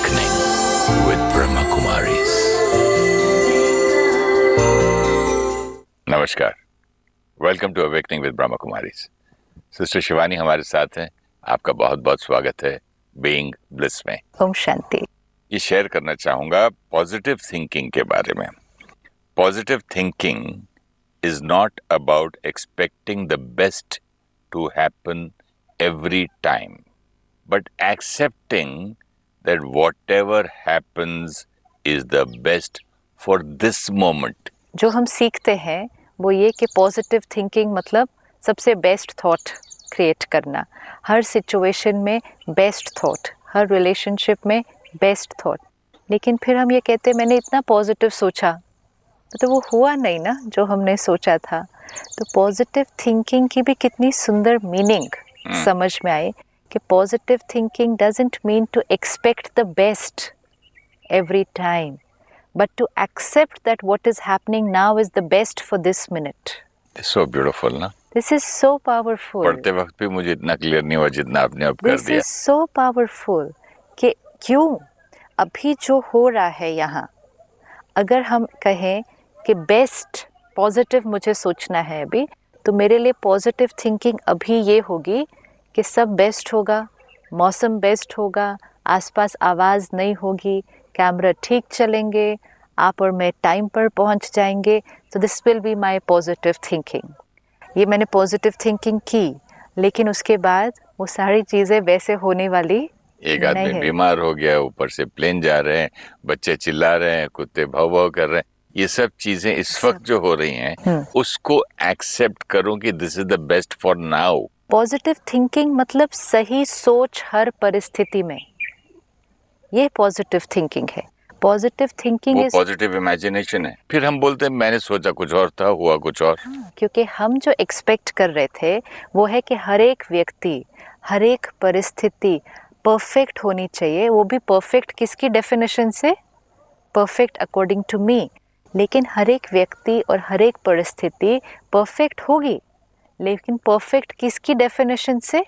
Awakening with Brahma Kumaris. नमस्कार, welcome to awakening with Brahma Kumaris. Sister Shivani हमारे साथ हैं। आपका बहुत बहुत स्वागत है बीइंग ब्लिस में। ओम शांति। ये शेयर करना चाहूंगा पॉजिटिव थिंकिंग के बारे में। Positive thinking is not about expecting the best to happen every time, but accepting that whatever happens is the best for this moment. जो हम सीखते हैं वो ये कि पॉजिटिव थिंकिंग मतलब सबसे बेस्ट थॉट क्रिएट करना, हर सिचुएशन में बेस्ट थॉट, हर रिलेशनशिप में बेस्ट थॉट। लेकिन फिर हम ये कहते हैं मैंने इतना पॉजिटिव सोचा, तो वो हुआ नहीं ना जो हमने सोचा था। तो पॉजिटिव थिंकिंग की भी कितनी सुंदर मीनिंग समझ में आई कि positive thinking doesn't mean to expect the best every time, but to accept that what is happening now is the best for this minute. It's so beautiful, ना? This is so powerful. पढ़ते वक्त भी मुझे इतना clear नहीं हुआ जितना आपने अब कर दिया। This is so powerful कि क्यों अभी जो हो रहा है यहाँ, अगर हम कहें कि बेस्ट पॉजिटिव मुझे सोचना है अभी, तो मेरे लिए पॉजिटिव थिंकिंग अभी ये होगी कि सब बेस्ट होगा, मौसम बेस्ट होगा, आसपास आवाज़ नहीं होगी, कैमरा ठीक चलेंगे, आप और मैं टाइम पर पहुंच जाएंगे। तो this will be my positive thinking. ये मैंने पॉजिटिव थिंकिंग की, लेकिन उसके बाद वो सारी चीज़ें वैसे होने वाली एक आदमी बीमार हो गया, ऊपर से प्लेन जा रहे हैं, बच्चे चिल्ला रहे हैं, कुत्ते भाव भाव कर रहे हैं, ये सब चीजें इस वक्त जो हो रही हैं उसको एक्सेप्ट करो कि this is the best for now. Positive thinking मतलब सही सोच हर परिस्थिति में, ये पॉजिटिव थिंकिंग है। पॉजिटिव थिंकिंग वो पॉजिटिव इमेजिनेशन है। फिर हम बोलते हैं मैंने सोचा कुछ और था, हुआ कुछ और। क्योंकि हम जो एक्सपेक्ट कर रहे थे वो है कि हर एक व्यक्ति, हर एक परिस्थिति परफेक्ट होनी चाहिए। वो भी परफेक्ट किसकी डेफिनेशन से? Perfect according to me. लेकिन हर एक व्यक्ति और हर एक परिस्थिति परफेक्ट होगी, लेकिन परफेक्ट किसकी डेफिनेशन से?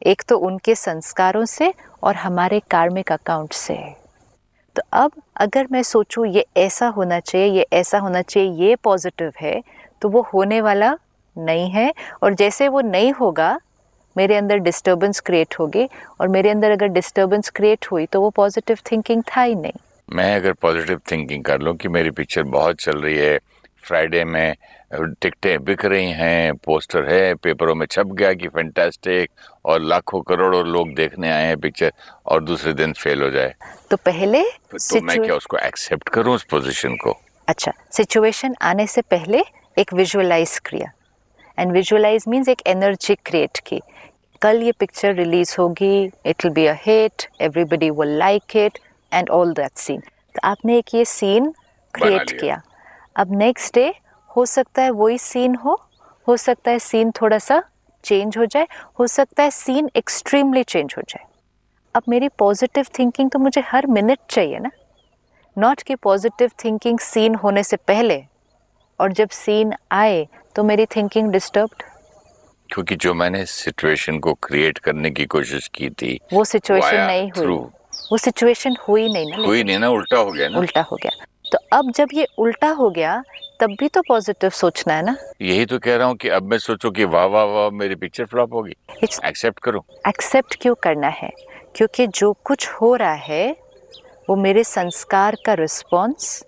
एक तो उनके संस्कारों से और हमारे कार्मिक अकाउंट से। तो अब अगर मैं सोचूं ये ऐसा होना चाहिए, ये ऐसा होना चाहिए, ये पॉजिटिव है, तो वो होने वाला नहीं है। और जैसे वो नहीं होगा, मेरे अंदर डिस्टर्बेंस क्रिएट होगी, और मेरे अंदर अगर डिस्टर्बेंस क्रिएट हुई तो वो पॉजिटिव थिंकिंग था ही नहीं। मैं अगर पॉजिटिव थिंकिंग कर लूं कि मेरी पिक्चर बहुत चल रही है, फ्राइडे में टिकटें बिक रही हैं, पोस्टर है, पेपरों में छप गया कि फैंटास्टिक, और लाखों करोड़ों लोग देखने आए हैं पिक्चर, और दूसरे दिन फेल हो जाए, तो पहले तो मैं क्या उसको एक्सेप्ट करूं उस पोजीशन को? अच्छा, सिचुएशन आने से पहले एक विजुअलाइज किया, एंड विजुअलाइज मीन्स एक एनर्जी क्रिएट की। कल ये पिक्चर रिलीज होगी, it will be a hit, everybody will like it and all that scene. तो आपने एक ये सीन क्रिएट किया। अब नेक्स्ट डे हो सकता है वही सीन हो सकता है सीन थोड़ा सा चेंज हो जाए, हो सकता है सीन एक्सट्रीमली चेंज हो जाए। अब मेरी पॉजिटिव थिंकिंग तो मुझे हर मिनट चाहिए ना, नॉट कि पॉजिटिव थिंकिंग सीन होने से पहले और जब सीन आए तो मेरी थिंकिंग डिस्टर्ब्ड। क्योंकि जो मैंने सिचुएशन को क्रिएट करने की कोशिश की थी वो सिचुएशन नहीं हुई, वो सिचुएशन हुई नहीं ना, उल्टा हो गया ना। उल्टा हो गया। तो अब जब ये उल्टा हो गया तब भी तो पॉजिटिव सोचना है ना। यही तो कह रहा हूँ कि अब मैं सोचूं कि वाह वाह वाह मेरी पिक्चर फ्लॉप होगी, एक्सेप्ट करो। एक्सेप्ट क्यों करना है? क्योंकि जो कुछ हो रहा है वो मेरे संस्कार का रिस्पॉन्स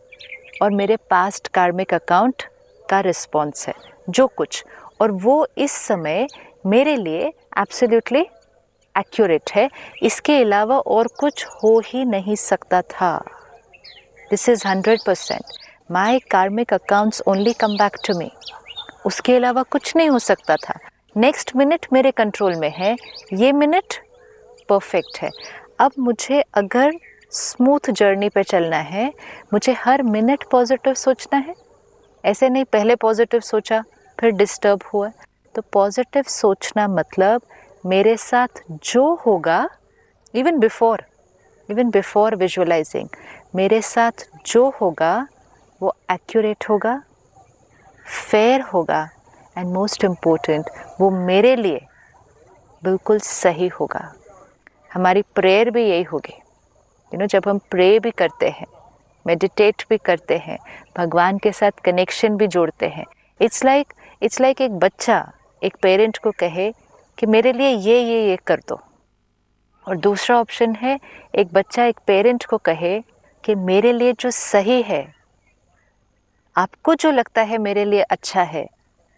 और मेरे पास्ट कार्मिक अकाउंट का रिस्पॉन्स है, जो कुछ, और वो इस समय मेरे लिए एब्सोल्युटली एक्यूरेट है। इसके अलावा और कुछ हो ही नहीं सकता था। This is 100%। My karmic accounts only come back to me. उसके अलावा कुछ नहीं हो सकता था। नेक्स्ट मिनट मेरे कंट्रोल में है, ये मिनट परफेक्ट है। अब मुझे अगर स्मूथ जर्नी पे चलना है, मुझे हर मिनट पॉजिटिव सोचना है। ऐसे नहीं पहले पॉजिटिव सोचा फिर डिस्टर्ब हुआ। तो पॉजिटिव सोचना मतलब मेरे साथ जो होगा, इवन बिफोर विजुअलाइजिंग, मेरे साथ जो होगा वो एक्यूरेट होगा, फेयर होगा, एंड मोस्ट इम्पोर्टेंट वो मेरे लिए बिल्कुल सही होगा। हमारी प्रेयर भी यही होगी जब हम प्रे भी करते हैं, मेडिटेट भी करते हैं, भगवान के साथ कनेक्शन भी जोड़ते हैं, इट्स लाइक एक बच्चा एक पेरेंट को कहे कि मेरे लिए ये कर दो। और दूसरा ऑप्शन है एक बच्चा एक पेरेंट को कहे कि मेरे लिए जो सही है, आपको जो लगता है मेरे लिए अच्छा है,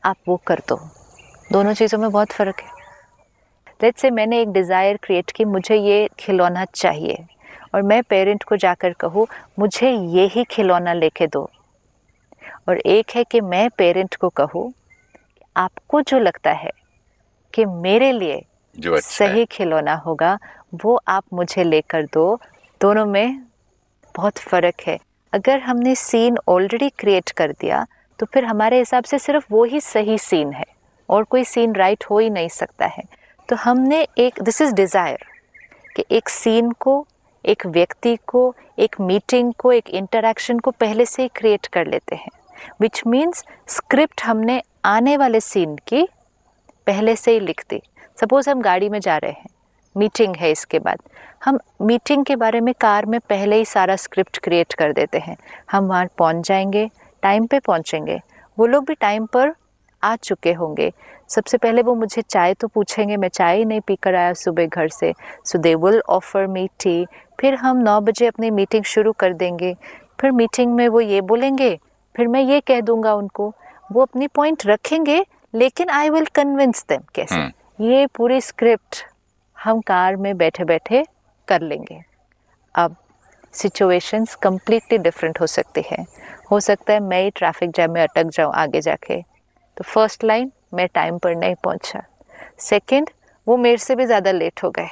आप वो कर दो। दोनों चीज़ों में बहुत फ़र्क है। लेट्स से मैंने एक डिज़ायर क्रिएट की, मुझे ये खिलौना चाहिए, और मैं पेरेंट को जाकर कहूँ मुझे ये ही खिलौना लेके दो। और एक है कि मैं पेरेंट को कहूँ आपको जो लगता है कि मेरे लिए जो अच्छा सही खिलौना होगा वो आप मुझे लेकर दो। दोनों में बहुत फ़र्क है। अगर हमने सीन ऑलरेडी क्रिएट कर दिया तो फिर हमारे हिसाब से सिर्फ वो ही सही सीन है और कोई सीन राइट हो ही नहीं सकता है। तो हमने एक दिस इज़ डिज़ायर कि एक सीन को, एक व्यक्ति को, एक मीटिंग को, एक इंटरैक्शन को पहले से ही क्रिएट कर लेते हैं, विच मीन्स स्क्रिप्ट हमने आने वाले सीन की पहले से ही लिख दी। सपोज़ हम गाड़ी में जा रहे हैं, मीटिंग है, इसके बाद हम मीटिंग के बारे में कार में पहले ही सारा स्क्रिप्ट क्रिएट कर देते हैं। हम वहाँ पहुँच जाएंगे, टाइम पे पहुँचेंगे, वो लोग भी टाइम पर आ चुके होंगे। सबसे पहले वो मुझे चाय तो पूछेंगे, मैं चाय ही नहीं पी कर आया सुबह घर से, so they will offer me tea. फिर हम 9 बजे अपनी मीटिंग शुरू कर देंगे। फिर मीटिंग में वो ये बोलेंगे, फिर मैं ये कह दूंगा उनको, वो अपनी पॉइंट रखेंगे, लेकिन आई विल कन्विंस देम। कैसे? ये पूरी स्क्रिप्ट हम कार में बैठे बैठे कर लेंगे। अब सिचुएशंस कंप्लीटली डिफरेंट हो सकती है। हो सकता है मैं ही ट्रैफिक जैम में अटक जाऊँ आगे जाके, तो फर्स्ट लाइन मैं टाइम पर नहीं पहुंचा। सेकंड, वो मेरे से भी ज़्यादा लेट हो गए,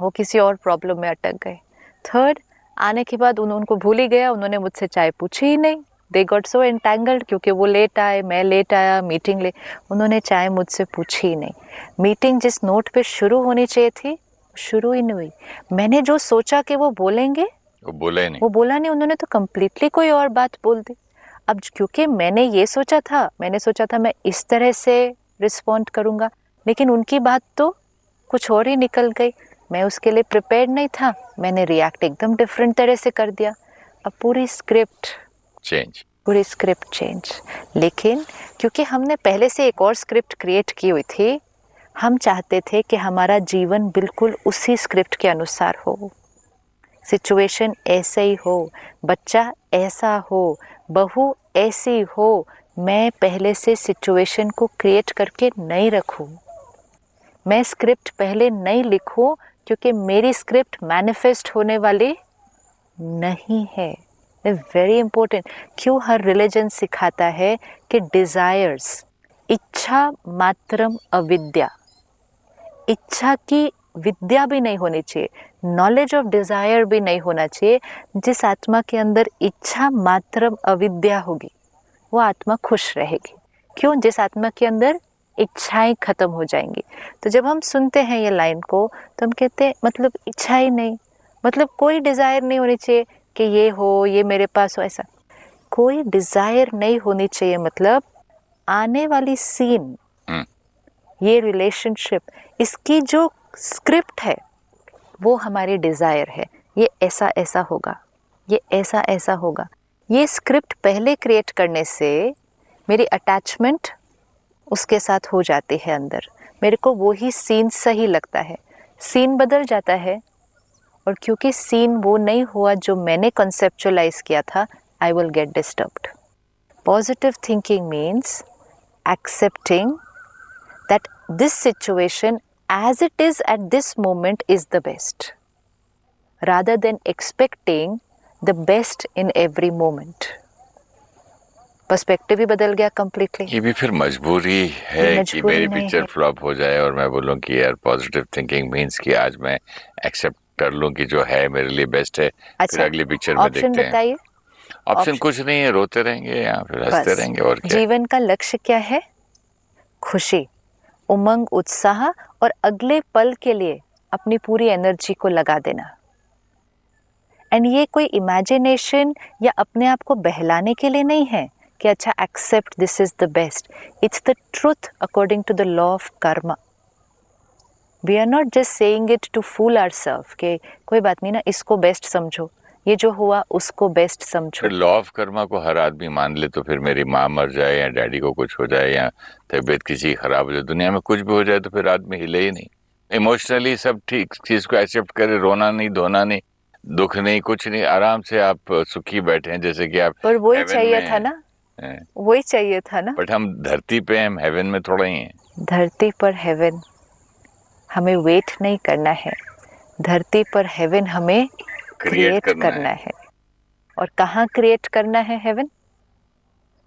वो किसी और प्रॉब्लम में अटक गए। थर्ड, आने के बाद उनको भूल ही गया, उन्होंने मुझसे चाय पूछी ही नहीं। दे गॉट सो एंटेंगल्ड, क्योंकि वो लेट आए, मैं लेट आया, मीटिंग ले, उन्होंने चाय मुझसे पूछी ही नहीं। मीटिंग जिस नोट पे शुरू होनी चाहिए थी शुरू ही नहीं हुई। मैंने जो सोचा कि वो बोलेंगे वो बोला नहीं, उन्होंने तो कम्प्लीटली कोई और बात बोल दी। अब क्योंकि मैंने सोचा था मैं इस तरह से रिस्पॉन्ड करूँगा, लेकिन उनकी बात तो कुछ और ही निकल गई। मैं उसके लिए प्रिपेयर्ड नहीं था, मैंने रिएक्ट एकदम डिफरेंट तरह से कर दिया। अब पूरी स्क्रिप्ट चेंज। लेकिन क्योंकि हमने पहले से एक और स्क्रिप्ट क्रिएट की हुई थी, हम चाहते थे कि हमारा जीवन बिल्कुल उसी स्क्रिप्ट के अनुसार हो, सिचुएशन ऐसे ही हो, बच्चा ऐसा हो, बहू ऐसी हो। मैं पहले से सिचुएशन को क्रिएट करके नहीं रखूं, मैं स्क्रिप्ट पहले नहीं लिखूं, क्योंकि मेरी स्क्रिप्ट मैनिफेस्ट होने वाली नहीं है। Very important. क्यों हर रिलीजन सिखाता है कि डिजायर्स, इच्छा मात्रम अविद्या, इच्छा की विद्या भी नहीं होनी चाहिए, नॉलेज ऑफ डिजायर भी नहीं होना चाहिए। जिस आत्मा के अंदर इच्छा मात्रम अविद्या होगी वो आत्मा खुश रहेगी। क्यों? जिस आत्मा के अंदर इच्छाएं खत्म हो जाएंगी। तो जब हम सुनते हैं ये लाइन को तो हम कहते हैं मतलब इच्छा ही नहीं, मतलब कोई डिजायर नहीं होनी चाहिए कि ये हो, ये मेरे पास हो, ऐसा कोई डिजायर नहीं होनी चाहिए। मतलब आने वाली सीन, ये रिलेशनशिप, इसकी जो स्क्रिप्ट है वो हमारी डिजायर है। ये ऐसा ऐसा होगा, ये ऐसा ऐसा होगा। ये स्क्रिप्ट पहले क्रिएट करने से मेरी अटैचमेंट उसके साथ हो जाती है अंदर, मेरे को वो ही सीन सही लगता है। सीन बदल जाता है, और क्योंकि सीन वो नहीं हुआ जो मैंने कंसेप्चुअलाइज किया था, I will get disturbed. Positive thinking means accepting that this situation as it is at this moment is the best, rather than expecting the best in every moment. Perspective ही बदल गया कम्प्लीटली। ये भी फिर मजबूरी है कि मेरी पिक्चर फ्लॉप हो जाए और मैं बोलूँ कि यार पॉजिटिव थिंकिंग मीन्स कि आज मैं एक्सेप्ट कर लूँ कि जो है मेरे लिए बेस्ट है। अच्छा, फिर अगली पिक्चर में देखते हैं। बताइए। ऑप्शन कुछ नहीं है, रोते रहेंगे या फिर हंसते रहेंगे। और क्या? जीवन का लक्ष्य क्या है? खुशी, उमंग, उत्साह, और अगले पल के लिए अपनी पूरी एनर्जी को लगा देना। एंड ये कोई इमेजिनेशन या अपने आप को बहलाने के लिए नहीं है कि अच्छा accept this is the best. It's the truth according to the law of karma. We are not just saying it to fool ourselves कि कोई बात नहीं ना, इसको बेस्ट समझो, ये जो हुआ उसको बेस्ट समझो। फिर लॉ ऑफ कर्मा को हर आदमी मान ले तो फिर मेरी माँ मर जाए या डैडी को कुछ हो जाए या तबीयत किसी की खराब हो जाए, दुनिया में कुछ भी हो जाए तो फिर आदमी हिले ही नहीं। इमोशनली सब ठीक, चीज को एक्सेप्ट करे, रोना नहीं, धोना नहीं, दुख नहीं, कुछ नहीं, आराम से आप सुखी बैठे हैं जैसे कि आप पर वही heaven चाहिए में था ना, हैं। वही चाहिए था ना। बट हम धरती पे हैं, हम हेवन में थोड़ा ही हैं। धरती पर हेवन हमें वेट नहीं करना है, धरती पर हेवन हमें क्रिएट करना है। और कहाँ क्रिएट करना है हेवन?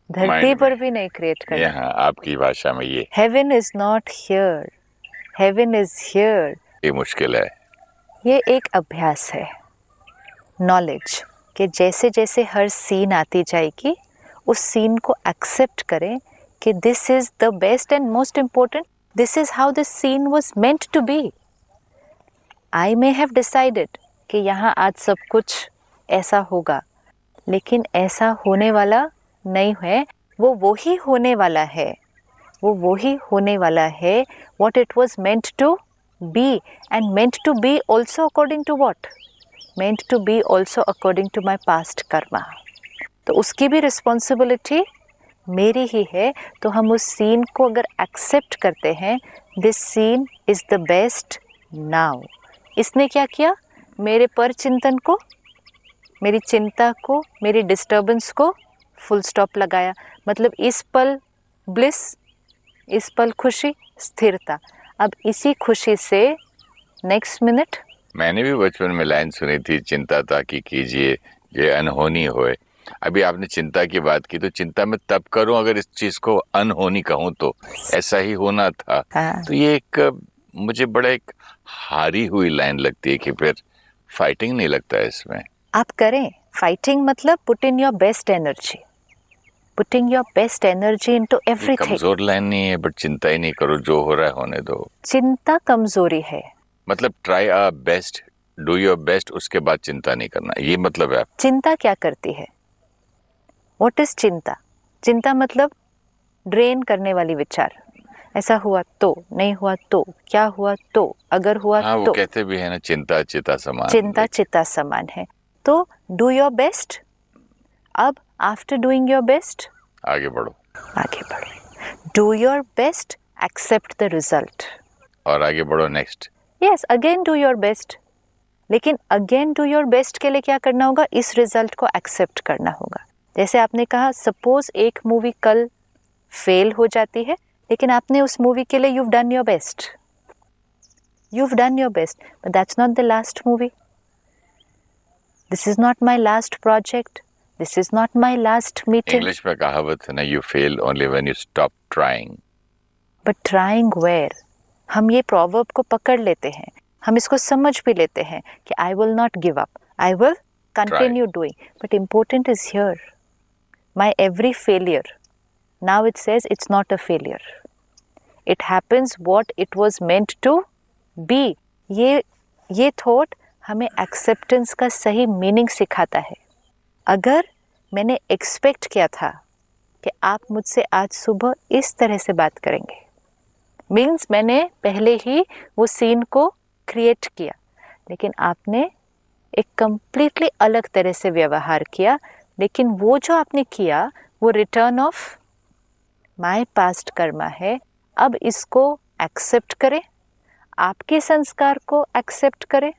धरती पर भी नहीं क्रिएट करना। यहाँ आपकी भाषा में ये heaven is not here, heaven is here. ये मुश्किल है। ये एक अभ्यास है, नॉलेज, कि जैसे जैसे हर सीन आती जाएगी उस सीन को एक्सेप्ट करें कि this is the best and most important, this is how this scene was meant to be. I may have decided कि यहाँ आज सब कुछ ऐसा होगा, लेकिन ऐसा होने वाला नहीं है, वो वही होने वाला है, वो वही होने वाला है what it was meant to be, and meant to be also according to what? Meant to be also according to my past karma. तो उसकी भी रिस्पॉन्सिबिलिटी मेरी ही है। तो हम उस सीन को अगर एक्सेप्ट करते हैं, this scene is the best now. इसने क्या किया? मेरे पर चिंतन को, मेरी चिंता को, मेरी डिस्टर्बेंस को फुल स्टॉप लगाया। मतलब इस पल ब्लिस, इस पल खुशी, स्थिरता। अब इसी खुशी से नेक्स्ट मिनट। मैंने भी बचपन में लाइन सुनी थी, चिंता ताकि कीजिए ये अनहोनी होए। अभी आपने चिंता की बात की, तो चिंता मैं तब करूं अगर इस चीज को अनहोनी कहूं तो ऐसा ही होना था। हाँ। तो ये एक मुझे बड़ा एक हारी हुई लाइन लगती है कि फिर फाइटिंग नहीं लगता है इसमें। आप करें फाइटिंग, मतलब put in your best energy, putting your best energy into everything. कमजोर लाइन नहीं है, बट चिंता ही नहीं करो, जो हो रहा है होने दो। चिंता कमजोरी है। मतलब try our best, do your best, उसके बाद चिंता नहीं करना, ये मतलब है। चिंता क्या करती है? व्हाट इज चिंता? चिंता मतलब ड्रेन करने वाली विचार। ऐसा हुआ तो, नहीं हुआ तो, क्या हुआ तो, अगर हुआ हाँ, तो। वो कहते भी है ना, चिंता चिता समान। चिंता चिता समान है। तो डू योर बेस्ट। अब आफ्टर डूइंग योर बेस्ट आगे बढ़ो, आगे बढ़ो। Do your best, accept the result. और आगे बढ़ो next. Yes, again do your best. लेकिन अगेन डू योर बेस्ट के लिए क्या करना होगा? इस रिजल्ट को एक्सेप्ट करना होगा। जैसे आपने कहा, सपोज एक मूवी कल फेल हो जाती है, लेकिन आपने उस मूवी के लिए you've done your best, you've done your best, but that's not the last movie, this is not my last project, this is not my last meeting. English में कहावत है ना, you fail only when you stop trying. But trying where? हम ये proverb को पकड़ लेते हैं, हम इसको समझ भी लेते हैं कि I will not give up, I will continue doing, but important is here, my every failure, now it says it's not a failure, it happens what it was meant to be. ये thought हमें acceptance का सही meaning सिखाता है। अगर मैंने expect किया था कि आप मुझसे आज सुबह इस तरह से बात करेंगे, मीन्स मैंने पहले ही वो सीन को क्रिएट किया, लेकिन आपने एक कंप्लीटली अलग तरह से व्यवहार किया। लेकिन वो जो आपने किया वो return of my past Karma है। अब इसको एक्सेप्ट करें, आपके संस्कार को एक्सेप्ट करें,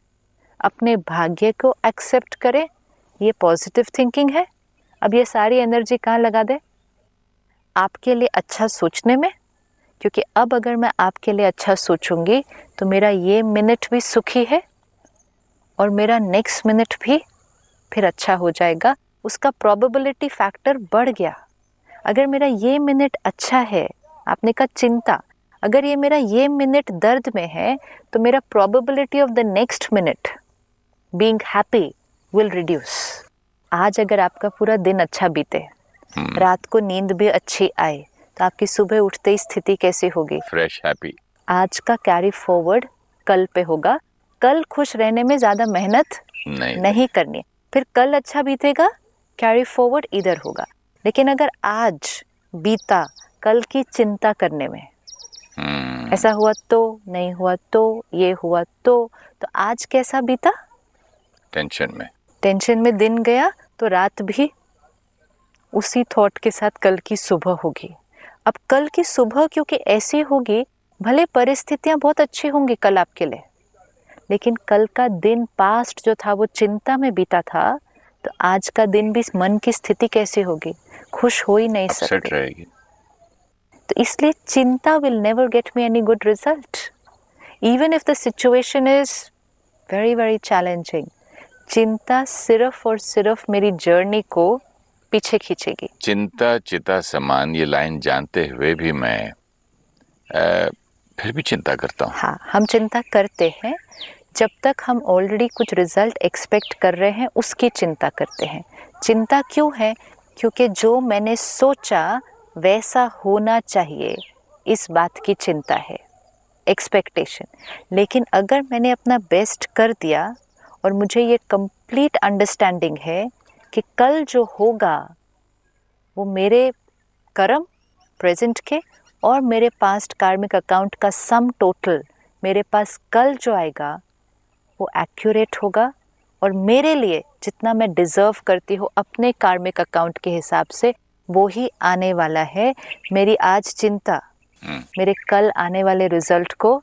अपने भाग्य को एक्सेप्ट करें। ये पॉजिटिव थिंकिंग है। अब ये सारी एनर्जी कहाँ लगा दे? आपके लिए अच्छा सोचने में, क्योंकि अब अगर मैं आपके लिए अच्छा सोचूंगी तो मेरा ये मिनट भी सुखी है और मेरा नेक्स्ट मिनट भी फिर अच्छा हो जाएगा। उसका प्रोबेबिलिटी फैक्टर बढ़ गया। अगर मेरा ये मिनट अच्छा है, आपने कहा चिंता, अगर ये मेरा ये मिनट दर्द में है तो मेरा probability of the next minute being happy will reduce. आज अगर आपका पूरा दिन अच्छा बीते, रात को नींद भी अच्छी आए, तो आपकी सुबह उठते ही स्थिति कैसी होगी? Fresh, happy. आज का कैरी फॉरवर्ड कल पे होगा। कल खुश रहने में ज़्यादा मेहनत नहीं करनी, फिर कल अच्छा बीतेगा, कैरी फॉरवर्ड इधर होगा। लेकिन अगर आज बीता कल की चिंता करने में, ऐसा हुआ तो, नहीं हुआ तो, ये हुआ तो आज कैसा बीता? टेंशन में दिन गया तो रात भी उसी थॉट के साथ कल की सुबह होगी। अब कल की सुबह क्योंकि ऐसी होगी, भले परिस्थितियां बहुत अच्छी होंगी कल आपके लिए, लेकिन कल का दिन पास्ट जो था वो चिंता में बीता था, तो आज का दिन भी मन की स्थिति कैसी होगी? खुश हो ही नहीं सकती रहेगी। तो इसलिए चिंता will never get me any good result, even if the situation is very very challenging. चिंता सिर्फ और सिर्फ मेरी जर्नी को पीछे खींचेगी। चिंता चिता समान, ये लाइन जानते हुए भी मैं फिर भी चिंता करता हूँ। हाँ, हम चिंता करते हैं जब तक हम ऑलरेडी कुछ रिजल्ट एक्सपेक्ट कर रहे हैं, उसकी चिंता करते हैं। चिंता क्यों है? क्योंकि जो मैंने सोचा वैसा होना चाहिए, इस बात की चिंता है, एक्सपेक्टेशन। लेकिन अगर मैंने अपना बेस्ट कर दिया और मुझे ये कंप्लीट अंडरस्टैंडिंग है कि कल जो होगा वो मेरे कर्म प्रेजेंट के और मेरे पास्ट कार्मिक अकाउंट का सम टोटल, मेरे पास कल जो आएगा वो एक्यूरेट होगा और मेरे लिए जितना मैं डिज़र्व करती हूँ अपने कार्मिक अकाउंट के हिसाब से, वो ही आने वाला है। मेरी आज चिंता मेरे कल आने वाले रिजल्ट को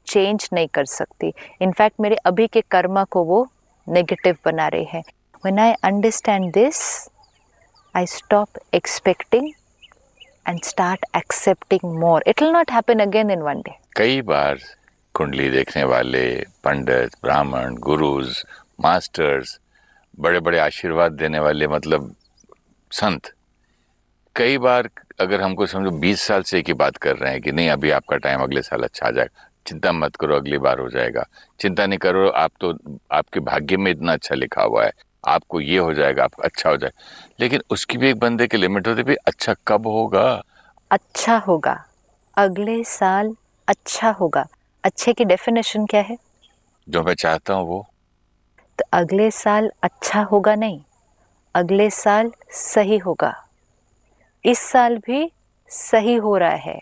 चेंज नहीं कर सकती। इनफैक्ट मेरे अभी के कर्मा को वो नेगेटिव बना रहे हैं। When I understand this, I stop expecting and start accepting more. It will not happen again in one day. कई बार कुंडली देखने वाले पंडित, ब्राह्मण, गुरुज, मास्टर्स, बड़े बड़े आशीर्वाद देने वाले, मतलब संत, कई बार अगर हमको समझो 20 साल से एक ही बात कर रहे हैं कि नहीं अभी आपका टाइम अगले साल अच्छा आ जाएगा, चिंता मत करो अगली बार हो जाएगा, चिंता नहीं करो, आप तो आपके भाग्य में इतना अच्छा लिखा हुआ है, आपको ये हो जाएगा, आप अच्छा हो जाएगा। लेकिन उसकी भी एक बंदे की लिमिट होती है, अच्छा कब होगा? अच्छा होगा, अगले साल अच्छा होगा। अच्छे की डेफिनेशन क्या है? जो मैं चाहता हूँ वो। तो अगले साल अच्छा होगा नहीं, अगले साल सही होगा। इस साल भी सही हो रहा है,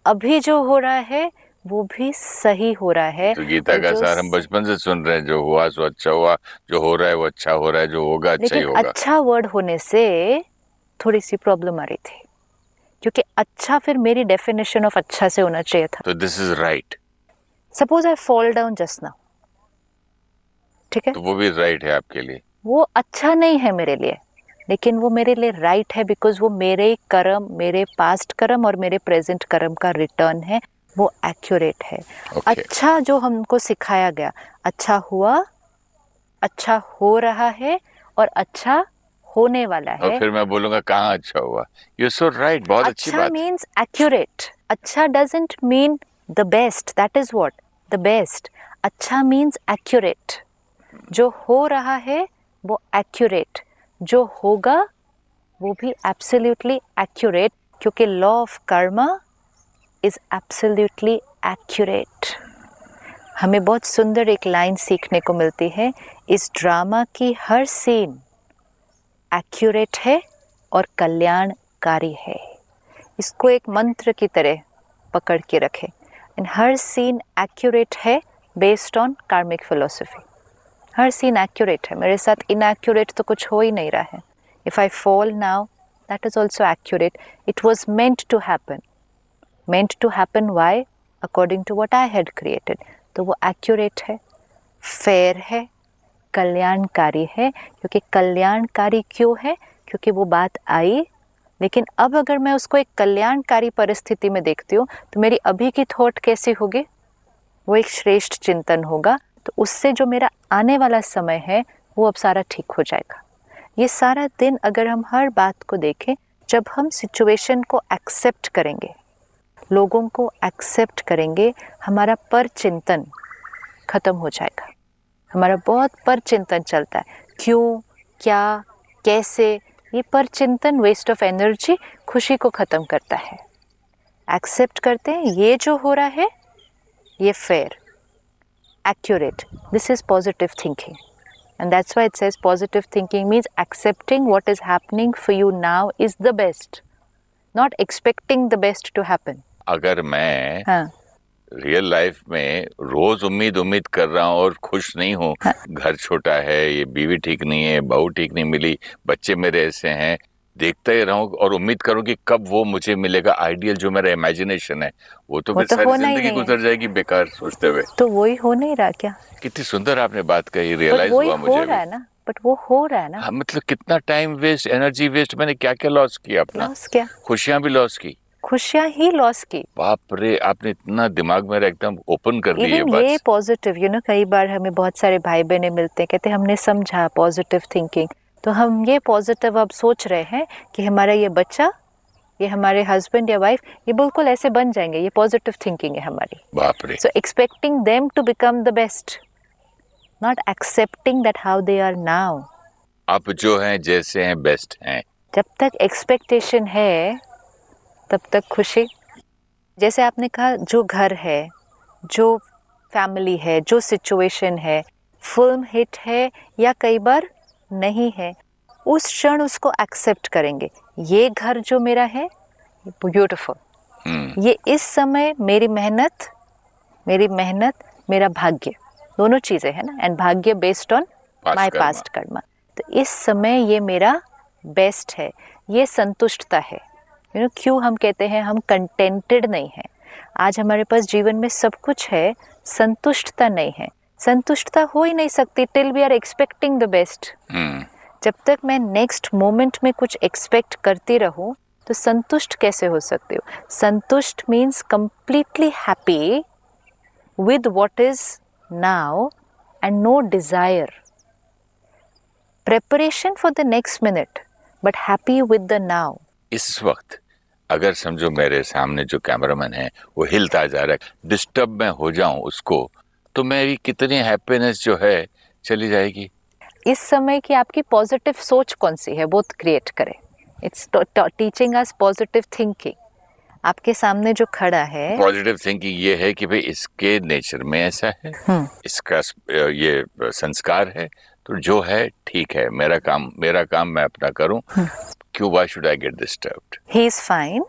अभी जो हो रहा है वो भी सही हो रहा है। तो गीता का सार हम बचपन से सुन रहे हैं, जो हुआ सो अच्छा हुआ, जो हो रहा है वो अच्छा हो रहा है, जो होगा अच्छा ही होगा। लेकिन अच्छा वर्ड होने से थोड़ी सी प्रॉब्लम आ रही थी, क्योंकि अच्छा फिर मेरी डेफिनेशन ऑफ अच्छा से होना चाहिए था। तो this is right. Suppose I fall down just now, ठीक है, तो वो भी राइट है आपके लिए। वो अच्छा नहीं है मेरे लिए, लेकिन वो मेरे लिए राइट है, बिकॉज वो मेरे कर्म, मेरे पास्ट कर्म और मेरे प्रेजेंट कर्म का रिटर्न है, वो एक्यूरेट है। अच्छा जो हमको सिखाया गया, अच्छा हुआ, अच्छा हो रहा है और अच्छा होने वाला है। और फिर मैं बोलूंगा कहाँ अच्छा हुआ? यू सो राइट, बहुत अच्छी बात। अच्छा मीन्स एक्यूरेट। अच्छा doesn't mean the best, that is what the best. अच्छा मीन्स एक्यूरेट। जो हो रहा है वो एक्यूरेट, जो होगा वो भी एब्सोल्युटली एक्यूरेट, क्योंकि law of Karma is absolutely accurate. हमें बहुत सुंदर एक लाइन सीखने को मिलती है, इस ड्रामा की हर सीन एक्यूरेट है और कल्याणकारी है। इसको एक मंत्र की तरह पकड़ के रखें। एंड हर सीन एक्यूरेट है बेस्ड ऑन कार्मिक फिलोसफी। हर सीन एक्यूरेट है, मेरे साथ इनएक्यूरेट तो कुछ हो ही नहीं रहा है। If I fall now, that is also accurate. It was meant to happen. Meant to happen why? According to what I had created. तो वो एक्यूरेट है, फेयर है, कल्याणकारी है। क्योंकि कल्याणकारी क्यों है? क्योंकि वो बात आई, लेकिन अब अगर मैं उसको एक कल्याणकारी परिस्थिति में देखती हूँ तो मेरी अभी की थॉट कैसी होगी? वो एक श्रेष्ठ चिंतन होगा। तो उससे जो मेरा आने वाला समय है वो अब सारा ठीक हो जाएगा। ये सारा दिन अगर हम हर बात को देखें, जब हम सिचुएशन को एक्सेप्ट करेंगे, लोगों को एक्सेप्ट करेंगे, हमारा पर चिंतन खत्म हो जाएगा। हमारा बहुत पर चिंतन चलता है, क्यों, क्या, कैसे। ये पर चिंतन वेस्ट ऑफ एनर्जी, खुशी को ख़त्म करता है। एक्सेप्ट करते हैं ये जो हो रहा है ये fair, accurate. This is positive thinking. And that's why it says positive thinking means accepting what is happening for you now is the best, not expecting the best to happen. अगर मैं हाँ, रियल लाइफ में रोज उम्मीद कर रहा हूँ और खुश नहीं हूँ, हाँ। घर छोटा है, ये बीवी ठीक नहीं है, बहू ठीक नहीं मिली, बच्चे मेरे ऐसे हैं, देखता ही रहूं और उम्मीद करूं कि कब वो मुझे मिलेगा आइडियल, जो मेरा इमेजिनेशन है, वो तो वो फिर तो सारी होना ही जिंदगी नहीं है। गुजर जाएगी बेकार सोचते हुए। तो वही हो नहीं रहा क्या? कितनी सुंदर आपने बात कही, बट रियलाइज वही हुआ हो मुझे रहा भी। है ना, बट वो हो रहा है ना। हाँ, मतलब कितना टाइम वेस्ट, एनर्जी वेस्ट, मैंने क्या क्या लॉस किया अपना, लॉस क्या? खुशियां भी लॉस की। खुशियां ही लॉस की। बाप रे, आपने इतना दिमाग मेरा एकदम ओपन कर दी ये इवन बात। ये पॉजिटिव, कई बार हमें बहुत सारे भाई बहने मिलते हैं, कहते हैं हमने समझा पॉजिटिव थिंकिंग, तो हम ये पॉजिटिव अब सोच रहे हैं कि हमारा ये बच्चा, ये हमारे हस्बैंड या वाइफ, ये बिल्कुल ऐसे बन जाएंगे, ये पॉजिटिव थिंकिंग है हमारी। बाप रे। So expecting them to become the best, not accepting that how they are now. आप जो हैं जैसे हैं बेस्ट हैं। जब तक एक्सपेक्टेशन है तब तक खुशी। जैसे आपने कहा, जो घर है, जो फैमिली है, जो सिचुएशन है, फिल्म हिट है या कई बार नहीं है, उस क्षण उसको एक्सेप्ट करेंगे। ये घर जो मेरा है, ब्यूटीफुल, ये इस समय मेरी मेहनत, मेरा भाग्य, दोनों चीज़ें है ना, एंड भाग्य based on my past Karma. तो इस समय ये मेरा बेस्ट है, ये संतुष्टता है। क्यों हम कहते हैं हम कंटेंटेड नहीं हैं? आज हमारे पास जीवन में सब कुछ है, संतुष्टता नहीं है। संतुष्टता हो ही नहीं सकती till we are expecting the best. जब तक मैं नेक्स्ट मोमेंट में कुछ एक्सपेक्ट करती रहूं, तो संतुष्ट कैसे हो सकती हूँ? संतुष्ट means completely happy with what is now and no desire. Preparation for the next minute, but happy with the now. इस वक्त अगर समझो मेरे सामने जो कैमरामैन है वो हिलता जा रहा है, डिस्टर्ब मैं हो जाऊं उसको, तो मेरी कितनी हैप्पीनेस जो है चली जाएगी। इस समय की आपकी पॉजिटिव सोच कौन सी है, वो क्रिएट करें। It's teaching us positive thinking. आपके सामने जो खड़ा है, पॉजिटिव थिंकिंग ये है कि भाई इसके नेचर में ऐसा है, इसका ये संस्कार है, तो जो है ठीक है, मेरा काम मैं अपना करूं, क्यों, why should I get disturbed, he is fine.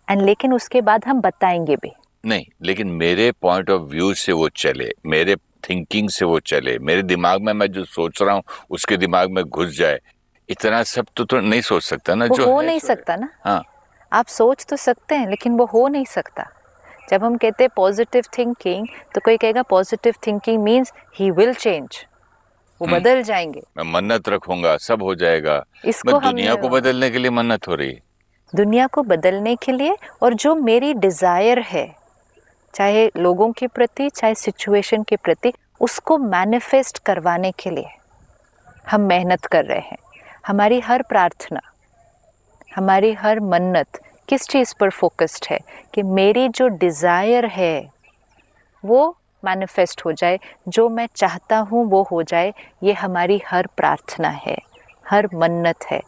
And लेकिन उसके बाद हम बताएंगे भी नहीं, लेकिन मेरे पॉइंट ऑफ व्यू से वो चले, मेरे थिंकिंग से वो चले, मेरे दिमाग में मैं जो सोच रहा हूँ उसके दिमाग में घुस जाए, इतना सब तो नहीं सोच सकता ना, वो जो हो है नहीं सो सकता ना। हाँ, आप सोच तो सकते हैं लेकिन वो हो नहीं सकता। जब हम कहते हैं पॉजिटिव थिंकिंग, तो कोई कहेगा positive thinking means he will change, वो बदल जाएंगे। मैं मन्नत रखूंगा सब हो जाएगा। इसको मैं दुनिया को बदलने के लिए मन्नत हो रही, दुनिया को बदलने के लिए, और जो मेरी डिजायर है, चाहे लोगों के प्रति चाहे सिचुएशन के प्रति, उसको मैनिफेस्ट करवाने के लिए हम मेहनत कर रहे हैं। हमारी हर प्रार्थना, हमारी हर मन्नत किस चीज़ पर फोकस्ड है कि मेरी जो डिज़ायर है वो मैनिफेस्ट हो जाए, जो मैं चाहता हूँ वो हो जाए। ये हमारी हर प्रार्थना है, हर मन्नत है।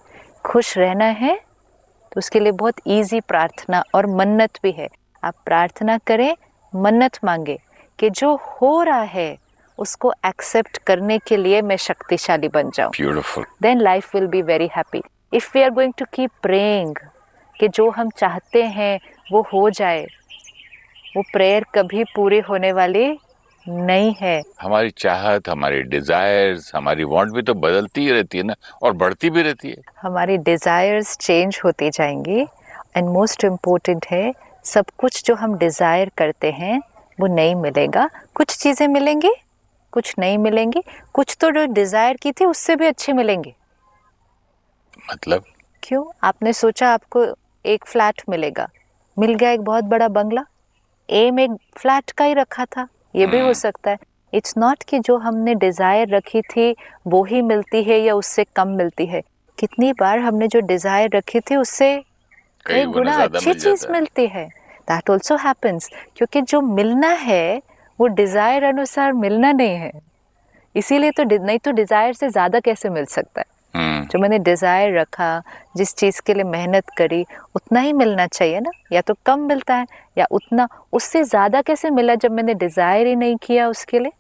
खुश रहना है तो उसके लिए बहुत इजी प्रार्थना और मन्नत भी है। आप प्रार्थना करें, मन्नत मांगे कि जो हो रहा है उसको एक्सेप्ट करने के लिए मैं शक्तिशाली बन जाऊं। Beautiful. Then life will be very happy. If we are going to keep praying कि जो हम चाहते हैं वो हो जाए, वो प्रेयर कभी पूरी होने वाली नहीं है। हमारी चाहत, हमारी डिजायर्स, हमारी वांट भी तो बदलती ही रहती है ना, और बढ़ती भी रहती है। हमारी डिज़ायर्स चेंज होती जाएंगी, एंड मोस्ट इम्पोर्टेंट है, सब कुछ जो हम डिज़ायर करते हैं वो नहीं मिलेगा। कुछ चीज़ें मिलेंगी, कुछ नहीं मिलेंगी, कुछ तो जो डिज़ायर की थी उससे भी अच्छी मिलेंगी। मतलब क्यों? आपने सोचा आपको एक फ्लैट मिलेगा, मिल गया एक बहुत बड़ा बंगला। एम एक फ्लैट का ही रखा था, ये भी हो सकता है। इट्स नॉट कि जो हमने डिज़ायर रखी थी वो ही मिलती है या उससे कम मिलती है। कितनी बार हमने जो डिज़ायर रखी थी उससे कई गुना अच्छी चीज़ मिलती है। दैट ऑल्सो हैपन्स, क्योंकि जो मिलना है वो डिज़ायर अनुसार मिलना नहीं है। इसीलिए तो नहीं तो डिज़ायर से ज़्यादा कैसे मिल सकता है? जो मैंने डिज़ायर रखा, जिस चीज़ के लिए मेहनत करी, उतना ही मिलना चाहिए ना। या तो कम मिलता है या उतना, उससे ज़्यादा कैसे मिला जब मैंने डिज़ायर ही नहीं किया उसके लिए,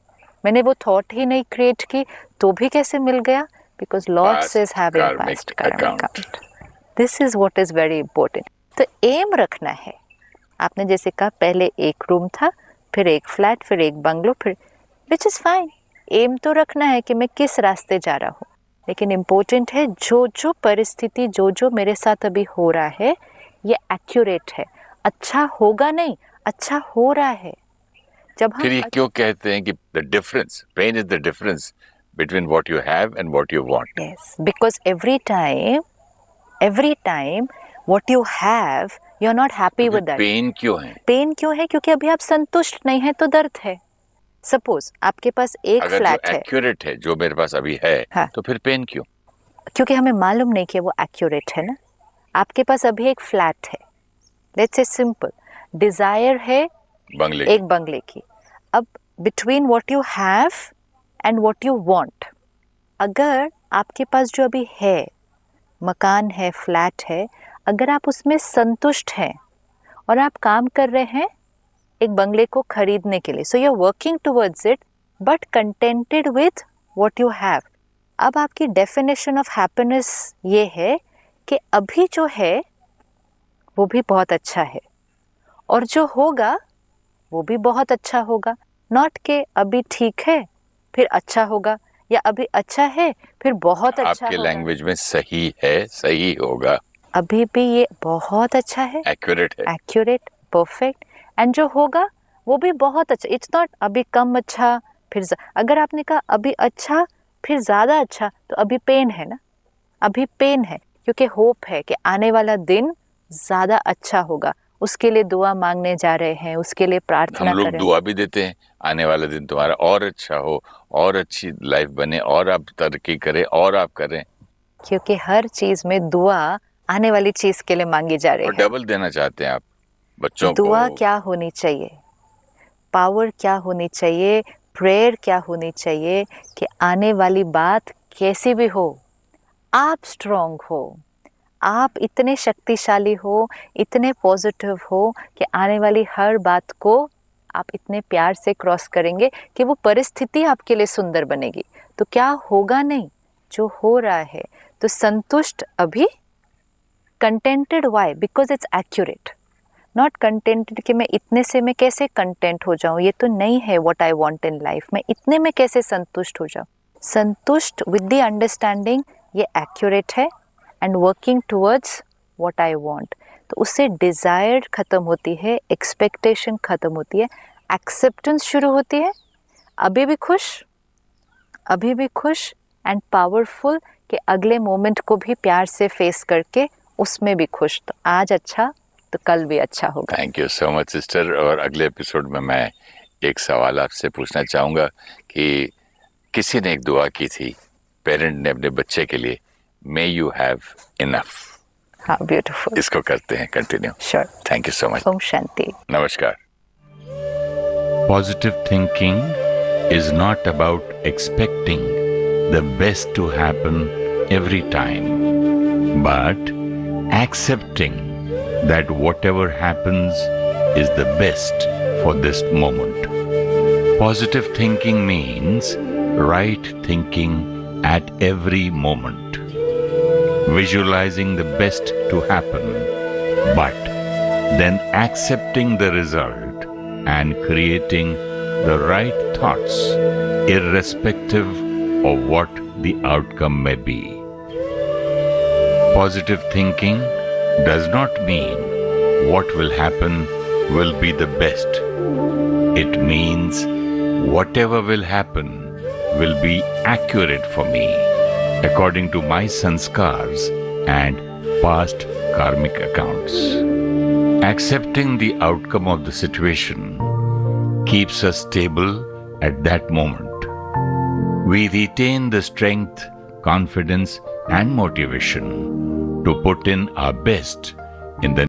मैंने वो थॉट ही नहीं क्रिएट की, तो भी कैसे मिल गया? Because Lord says having past कार्मिक account. This is what is very important. तो एम रखना है आपने जैसे कहा पहले एक रूम था, फिर एक फ्लैट, फिर एक बंगलो, फिर विच इज़ फाइन। एम तो रखना है कि मैं किस रास्ते जा रहा हूँ, लेकिन इम्पोर्टेंट है जो जो परिस्थिति, जो जो मेरे साथ अभी हो रहा है ये एक्यूरेट है। अच्छा होगा नहीं, अच्छा हो रहा है। जब हम फिर ये क्यों कहते हैं कि the difference, pain is the difference between what you have and what you want? Yes, because every time what you have you are not happy with that. Pain क्यों है? पेन क्यों है? क्योंकि अभी आप संतुष्ट नहीं है तो दर्द है। सपोज आपके पास एक अगर फ्लैट जो है, एक्यूरेट है, जो मेरे पास अभी है, हाँ, तो फिर पेन क्यों? क्योंकि हमें मालूम नहीं कि वो एक्यूरेट है ना। आपके पास अभी एक फ्लैट है, लेट्स से सिंपल, डिजायर है बंगले एक बंगले की। अब between what you have and what you want, अगर आपके पास जो अभी है, मकान है, फ्लैट है, अगर आप उसमें संतुष्ट हैं और आप काम कर रहे हैं एक बंगले को खरीदने के लिए, so you are working towards it but contented with what you have. अब आपकी डेफिनेशन ऑफ हैप्पीनेस ये है कि अभी जो है वो भी बहुत अच्छा है और जो होगा वो भी बहुत अच्छा होगा। नॉट के अभी ठीक है फिर अच्छा होगा, या अभी अच्छा है फिर बहुत अच्छा आपके होगा। लैंग्वेज में सही है, सही होगा, अभी भी ये बहुत अच्छा है, एक्यूरेट है। एक्यूरेट, परफेक्ट, एंड जो होगा वो भी बहुत अच्छा। इट्स नॉट अभी कम अच्छा फिर अगर आपने कहा अभी अच्छा फिर ज़्यादा अच्छा, तो अभी पेन है ना। अभी पेन है क्योंकि होप है कि आने वाला दिन ज़्यादा अच्छा होगा। उसके लिए दुआ मांगने जा रहे हैं, उसके लिए प्रार्थना हम लोग करें। दुआ भी देते हैं, आने वाला दिन तुम्हारा और अच्छा हो, और अच्छी लाइफ बने, और आप तरक्की करें, और आप करें। क्योंकि हर चीज़ में दुआ आने वाली चीज़ के लिए मांगी जा रही और है। डबल देना चाहते हैं आप बच्चों दुआ को। क्या होनी चाहिए, पावर क्या होनी चाहिए, प्रेयर क्या होनी चाहिए कि आने वाली बात कैसी भी हो, आप स्ट्रॉन्ग हो, आप इतने शक्तिशाली हो, इतने पॉजिटिव हो कि आने वाली हर बात को आप इतने प्यार से क्रॉस करेंगे कि वो परिस्थिति आपके लिए सुंदर बनेगी। तो क्या होगा नहीं, जो हो रहा है तो संतुष्ट अभी, contented why because it's accurate, not contented कि मैं इतने से मैं कैसे कंटेंट हो जाऊं, ये तो नहीं है what I want in life, मैं इतने में कैसे संतुष्ट हो जाऊं। संतुष्ट विद द अंडरस्टैंडिंग ये एक्यूरेट है and working towards what I want. तो उससे डिज़ायर ख़त्म होती है, एक्सपेक्टेशन ख़त्म होती है, एक्सेप्टेंस शुरू होती है। अभी भी खुश एंड पावरफुल कि अगले मोमेंट को भी प्यार से फेस करके उसमें भी खुश। तो आज अच्छा तो कल भी अच्छा होगा। Thank you so much sister. और अगले एपिसोड में मैं एक सवाल आपसे पूछना चाहूँगा कि किसी ने एक दुआ की थी, पेरेंट ने अपने बच्चे के लिए, मे यू हैव इनफ। हाँ, ब्यूटीफुल। इसको करते हैं continue. Sure. Thank you so much. ओम शांति। नमस्कार। Positive thinking is not about expecting the best to happen every time, but accepting that whatever happens is the best for this moment. Positive thinking means right thinking at every moment, visualizing the best to happen, but then accepting the result and creating the right thoughts, irrespective of what the outcome may be. Positive thinking does not mean what will happen will be the best. It means whatever will happen will be accurate for me, according to my sanskars and past karmic accounts. Accepting the outcome of the situation keeps us stable at that moment. We retain the strength, confidence, and motivation to put in our best in the